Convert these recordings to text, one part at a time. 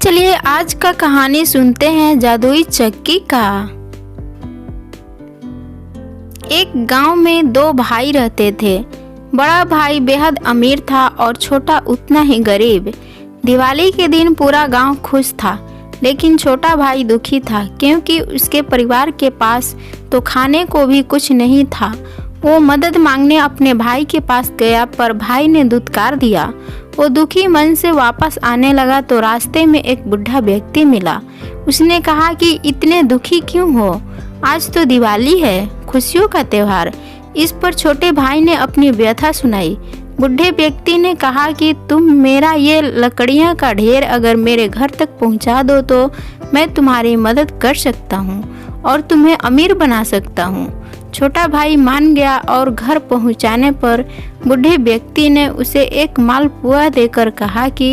चलिए आज का कहानी सुनते हैं जादुई चक्की का। एक गांव में दो भाई रहते थे। बड़ा भाई बेहद अमीर था और छोटा उतना ही गरीब। दिवाली के दिन पूरा गांव खुश था, लेकिन छोटा भाई दुखी था क्योंकि उसके परिवार के पास तो खाने को भी कुछ नहीं था। वो मदद मांगने अपने भाई के पास गया, पर भाई ने धुतकार दिया। वो दुखी मन से वापस आने लगा तो रास्ते में एक बुढ़ा व्यक्ति मिला। उसने कहा कि इतने दुखी क्यों हो, आज तो दिवाली है, खुशियों का त्योहार। इस पर छोटे भाई ने अपनी व्यथा सुनाई। बुढ़े व्यक्ति ने कहा कि तुम मेरा ये लकड़ियाँ का ढेर अगर मेरे घर तक पहुँचा दो तो मैं तुम्हारी मदद कर सकता हूँ और तुम्हें अमीर बना सकता हूँ। छोटा भाई मान गया और घर पहुंचाने पर बूढ़े व्यक्ति ने उसे एक मालपुआ देकर कहा कि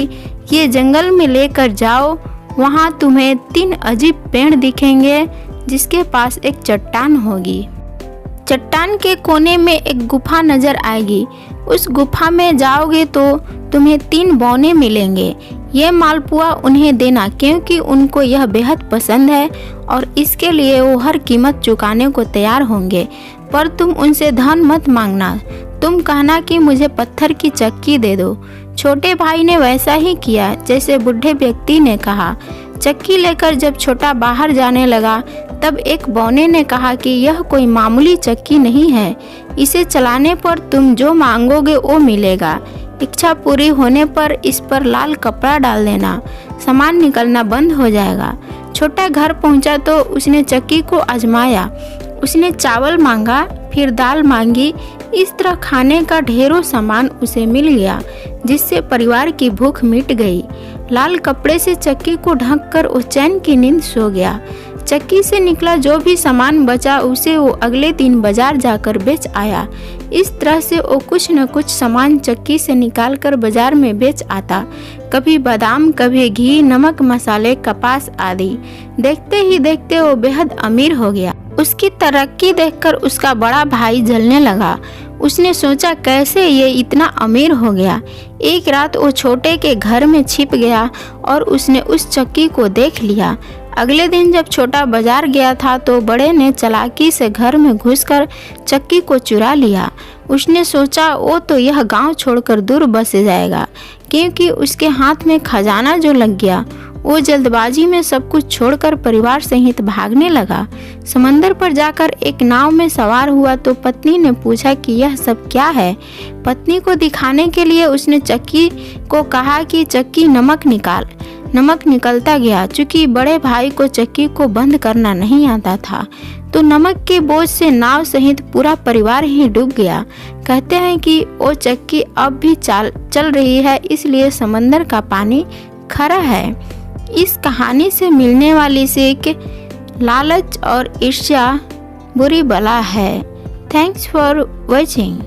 ये जंगल में लेकर जाओ, वहां तुम्हें 3 अजीब पेड़ दिखेंगे जिसके पास एक चट्टान होगी। चट्टान के कोने में एक गुफा नजर आएगी। उस गुफा में जाओगे तो तुम्हें 3 बौने मिलेंगे। ये मालपुआ उन्हें देना क्योंकि उनको यह बेहद पसंद है और इसके लिए वो हर कीमत चुकाने को तैयार होंगे। पर तुम उनसे धन मत मांगना, तुम कहना कि मुझे पत्थर की चक्की दे दो। छोटे भाई ने वैसा ही किया जैसे बूढ़े व्यक्ति ने कहा। चक्की लेकर जब छोटा बाहर जाने लगा तब एक बौने ने कहा कि यह कोई मामूली चक्की नहीं है, इसे चलाने पर तुम जो मांगोगे वो मिलेगा। इच्छा पूरी होने पर इस पर लाल कपड़ा डाल देना, सामान निकलना बंद हो जाएगा। छोटा घर पहुंचा तो उसने चक्की को आजमाया। उसने चावल मांगा, फिर दाल मांगी। इस तरह खाने का ढेरों सामान उसे मिल गया, जिससे परिवार की भूख मिट गई। लाल कपड़े से चक्की को ढककर वो चैन की नींद सो गया। चक्की से निकला जो भी सामान बचा उसे वो अगले दिन बाजार जाकर बेच आया। इस तरह से वो कुछ न कुछ सामान चक्की से निकालकर बाजार में बेच आता, कभी बादाम, कभी घी, नमक, मसाले, कपास आदि। देखते ही देखते वो बेहद अमीर हो गया। उसकी तरक्की देखकर उसका बड़ा भाई जलने लगा। उसने सोचा कैसे ये इतना अमीर हो गया। एक रात वो छोटे के घर में छिप गया और उसने उस चक्की को देख लिया। अगले दिन जब छोटा बाजार गया था तो बड़े ने चालाकी से घर में घुसकर चक्की को चुरा लिया। उसने सोचा वो तो यह गांव छोड़कर दूर बस जाएगा, क्योंकि उसके हाथ में खजाना जो लग गया। वो जल्दबाजी में सब कुछ छोड़कर परिवार सहित भागने लगा। समंदर पर जाकर एक नाव में सवार हुआ तो पत्नी ने पूछा कि यह सब क्या है। पत्नी को दिखाने के लिए उसने चक्की को कहा कि चक्की नमक निकाल। नमक निकलता गया। चूंकि बड़े भाई को चक्की को बंद करना नहीं आता था तो नमक के बोझ से नाव सहित पूरा परिवार ही डूब गया। कहते हैं कि वो चक्की अब भी चल रही है, इसलिए समंदर का पानी खरा है। इस कहानी से मिलने वाली सीख, लालच और ईर्ष्या बुरी बला है। Thanks for watching.